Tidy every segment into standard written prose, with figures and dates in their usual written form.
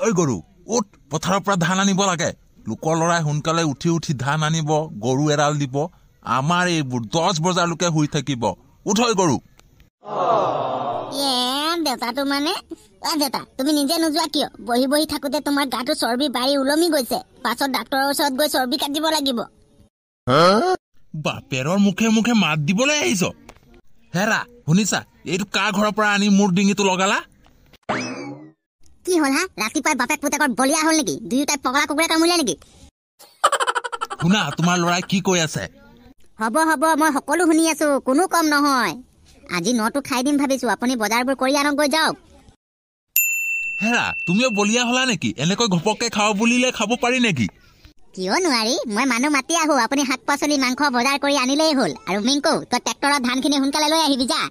ঐ গৰু উঠ পথাৰৰ পৰা ধান আনিব লাগে লোকৰ লৰাই সোনকালে উঠি উঠি ধান আনিব গৰু এৰাল দিব আমাৰ এইবোৰ 10 বজালৈকে শুই থাকিব উঠ ঐ গৰু দেউতাটো মানে দেউতা তুমি নিজে নোযোৱা কিয় বহি বহি থাকোতে তোমাৰ গাটো চৰ্বি বাঢ়ি উলমি গৈছে পাছত ডাক্তৰৰ ওচৰত গৈ চৰ্বি কাটিব লাগিব বাপেৰৰ মুখে মুখে মাত দিবলৈ আহিছ হেৰা শুনিছা এইটো কাৰ ঘৰৰ পৰা আনি মোৰ ডিঙিটো লগালা কি হ'ল হা ৰাতিপুৱাই বাপেক পুতেকৰ বলিয়া হ'ল নেকি দুয়োটাই পগলা কুকুৰে কামুৰিলে নেকি শুনা তোমাৰ লৰাই কি কৈ আছে হ'ব মই সকলো শুনি আছো কোনো কম নহয় আজি নটো খাই দিম ভাবিছো আপুনি বজাৰবোৰ কৰি আনক গৈ যাওক হেৰা তুমিও বলিয়া হলা নেকি এনেকৈ ঘপককে খাও বুলিলে খাব পাৰি নেকি কিয় নোৱাৰি মই মানুহ মাতি আহো আপুনি শাক পাচলি মাংস বজাৰ কৰি আনিলেই হ'ল আৰু মিংকু তই ট্ৰেক্টৰত ধানখিনি সোনকালে লৈ আহিবি যা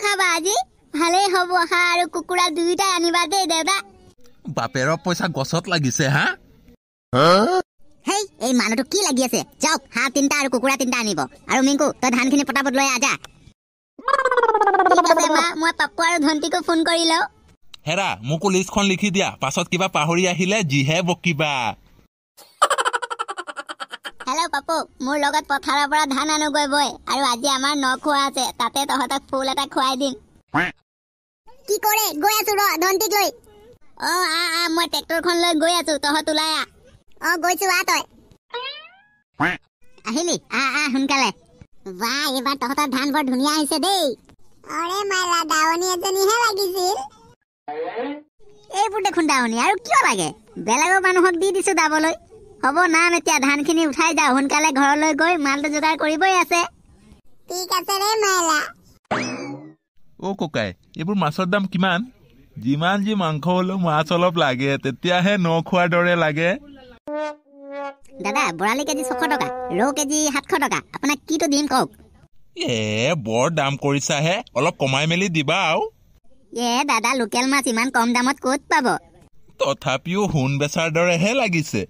খাবা আজি ভালেই হ'ব হাঁহ আৰু কুকুৰা দুয়োটাই আনিবা দেই দেউতা বাপেৰৰ পইচা গছত লাগিছে হা হেই এই মানুহটো কি লাগি আছে যাওক হাঁহ 3টা আৰু কুকুৰা 3টা আনিব আৰু মিংকু তই ধানখিনি পটাপট লৈ আজা মই পাপ্পু আৰু ধন্তিকো ফোন কৰি লওঁ হেৰা মোকো লিষ্টখন লিখি দিয়া পাছত কিবা পাহৰি আহিলে জিহে বকিবা হেল্ল' পাপ্পু মোৰ লগত পথাৰৰ পৰা ধান আনোগৈ বৈ আৰু আজি আমাৰ খোৱা আছে তাতে তহঁতক ফুল এটা খুৱাই দিম কি কৰে গৈ আছো ৰ ধন্তিক লৈ মই ট্ৰেক্টৰখন লৈ গৈ আছো তহঁত ওলাই গৈছো তই আহিলি সোনকালে বাহ এইবাৰ তহঁতৰ ধান বৰ ধুনীয়া হৈছে দেই অৰে মাইলা দাৱনী এজনীহে লাগিছিল এইবোৰ দেখোন দাৱনী আৰু কিয় লাগে বেলেগৰ মানুহক দি দিছো দাবলৈ হ'ব নাম এতিয়া ধানখিনি উঠাই যাও সোনকালে ঘৰলৈ গৈ মালটো যোগাৰ কৰিবই আছে ঠিক আছে ৰে মাইলা ককাই এইবোৰ মাছৰ দাম কিমান যিমান যি মাংস হলেও মাছ অলপ লাগে তেতিয়াহে খোৱাৰ দৰে লাগে দাদা বৰালি কেজি 600 টকা ৰৌ কেজি 700 টকা আপোনাক কিটো দিম কওক বৰ দাম কৰিছাহে অলপ কমাই মেলি দিবা আৰু দাদা লোকেল মাছ ইমান কম দামত ক'ত পাব তথাপিও সোণ বেচাৰ দৰেহে লাগিছে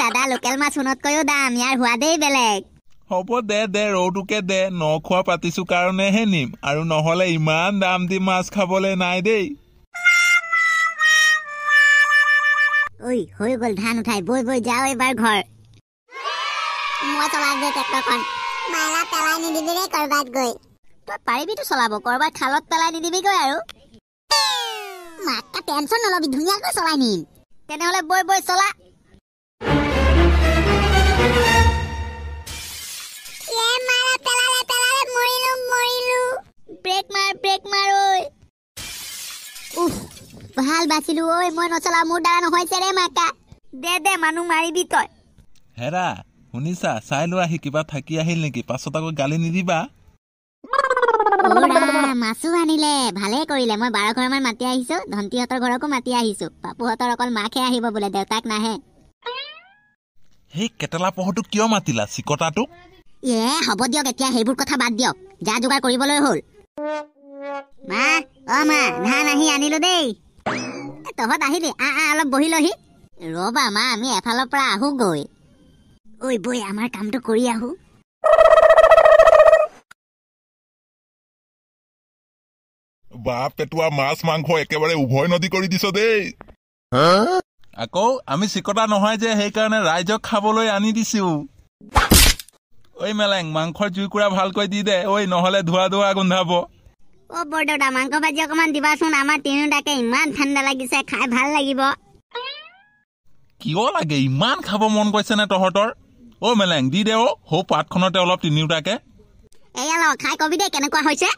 দাদা লোকেল মাছ সোণতকৈও দাম ইয়াৰ সোৱাদেই বেলেগ হ'ব দে ৰৌটোকে দে খোৱা পাতিছো কাৰণেহে নিম আৰু নহলে ইমান দাম দি মাছ খাবলৈ নাই দেই হৈ গ'ল ধান উঠাই বৈ যাও এবাৰ ঘৰ মই চলাই দে ট্ৰেক্টৰখন মাইলা পেলাই নিদিবি ৰে কৰবাত গৈ তই পাৰিবিতো চলাব কৰবাত খালত পেলাই নিদিবিগৈ আৰু মাক্কা টেনচন নলবি ধুনীয়াকৈ চলাই নিম তেনেহলে বৈ চলা ব্ৰেক মাৰ ঐ ভাল বাচিলো ঐ মই নচলা মোৰ দ্বাৰা নহৈছে ৰে মাকা দে মানুহ মাৰিবি তই হেৰা শুনিছা চাই লোৱা আহি কিবা থাকি আহিল নেকি পাছত আকৌ গালি নিদিবা মাছো আনিলে ভালে কৰিলে মই 12 ঘৰমান মাতি আহিছো ধন্তিহঁতৰ ঘৰকো মাতি আহিছো পাপুহঁতৰ অকল মাকে আহিব বোলে দেউতাক নাহে সেই কেটেলা পহটো কিয় মাতিলা চিকটাটো হ'ব দিয়ক এতিয়া সেইবোৰ কথা বাদ দিয়ক যা যোগাৰ কৰিবলৈ হ'ল মা ধান আহি আনিলো দেই তহঁত আহিলি অলপ বহি লহি ৰবা মা আমি এফালৰ পৰা আহো গৈ বৈ আমাৰ কামটো কৰি আহো বাপ পেটুৱা মাছ মাংস একেবাৰে উভয় নদী কৰি দিছ দেই আকৌ আমি চিকটা নহয় যে সেইকাৰণে ৰাইজক খাবলৈ আনি দিছো মেলেং মাংসৰ জুইকুৰা ভালকৈ দি দে নহলে ধোৱা গোন্ধাব বৰদেউতা মাংস ভাজি অকমান দিবাচোন আমাৰ তিনিওটাকে ইমান ঠাণ্ডা লাগিছে খাই ভাল লাগিব কিয় লাগে ইমান খাব মন গৈছে নে তহঁতৰ মেলেং দি দে হৌ পাতখনতে অলপ তিনিওটাকে এয়া ল খাই কবি দে কেনেকুৱা হৈছে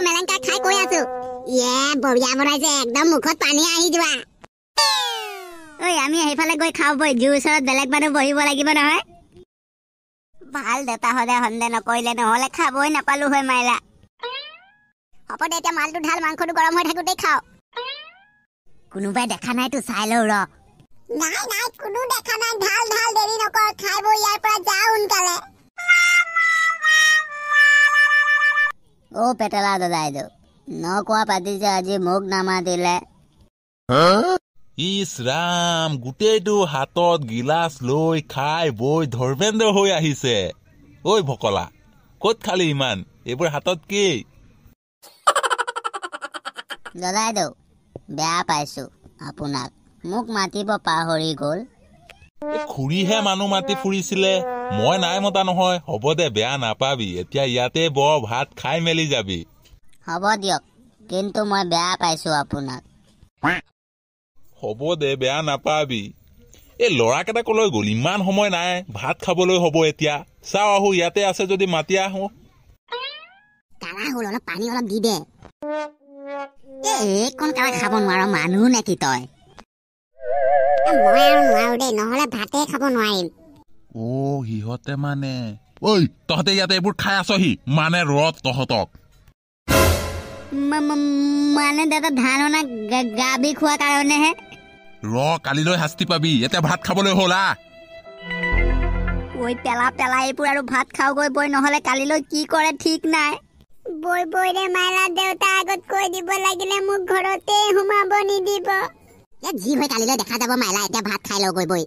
মেলেংকা খাই কৈ আছো বঢ়িয়া বনাইছে একদম মুখত পানী আহি যোৱা আমি সেইফালে গৈ খাওঁ বৈ জুইৰ ওচৰত বেলেগ মানুহ বহিব লাগিব নহয় ভাল দেউতা সদায় সন্দেহ নকৰিলে নহলে খাবই নাপালো হয় মাইলা হ'ব দে এতিয়া মালটো ঢাল মাংসটো গৰম হৈ থাকোতেই খাওঁ কোনোবাই দেখা নাইতো চাই লওঁ ৰ নাই কোনো দেখা নাই ঢাল দেৰি নকৰ খাই বৈ ইয়াৰ পৰা যা সোনকালে পেটেলা দাদাইদেউ নকোৱা পাতিছে আজি মোক নামাতিলে ইছ ৰাম গোটেইটো হাতত গিলাচ লৈ খাই বৈ ধৰ্মেন্দ্ৰ হৈ আহিছে ভকলা ক'ত খালি ইমান এইবোৰ হাতত কি দাদাইদেউ বেয়া পাইছো আপোনাক মোক মাতিব পাহৰি গ'ল খুৰীহে মানুহ মাতি ফুৰিছিলে মই নাই মতা নহয় হ'ব দে বেয়া নাপাবি এতিয়া ইয়াতে বৰ ভাত খাই মেলি যাবি হ'ব দিয়ক কিন্তু মই বেয়া পাইছো আপোনাক হ'ব দে বেয়া নাপাবি এই ল'ৰাকেইটা কলৈ গ'ল ইমান সময় নাই ভাত খাবলৈ হ'ব এতিয়া চাওঁ আহো ইয়াতে আছে যদি মাতি আহো কাৰা হ'ল অলপ পানী অলপ দি দে এইকণ কাৰা খাব নোৱাৰ মানুহ নেকি তই মই আৰু নোৱাৰো দেই নহ'লে ভাতে খাব নোৱাৰিম সিহঁতে মানে ঐ তহঁতে ইয়াতে এইবোৰ খাই আছহি মানে ৰদ তহঁতক মানে দাদা ধান অনা গা বিষ খোৱাৰ কাৰণেহে কালিলৈ শাস্তি পাবি এতিয়া ভাত খাবলৈ হ'ল ঐ পেলা এইবোৰ আৰু ভাত খাওগৈ বৈ নহ'লে কালিলৈ কি কৰে ঠিক নাই বৈ ৰে মাইলা দেউতা আগত কৈ দিব লাগিলে মোক ঘৰতে সোমাব নিদিব যি হয় কালিলৈ দেখা যাব মাইলা এতিয়া ভাত খাই লওঁ গৈ বৈ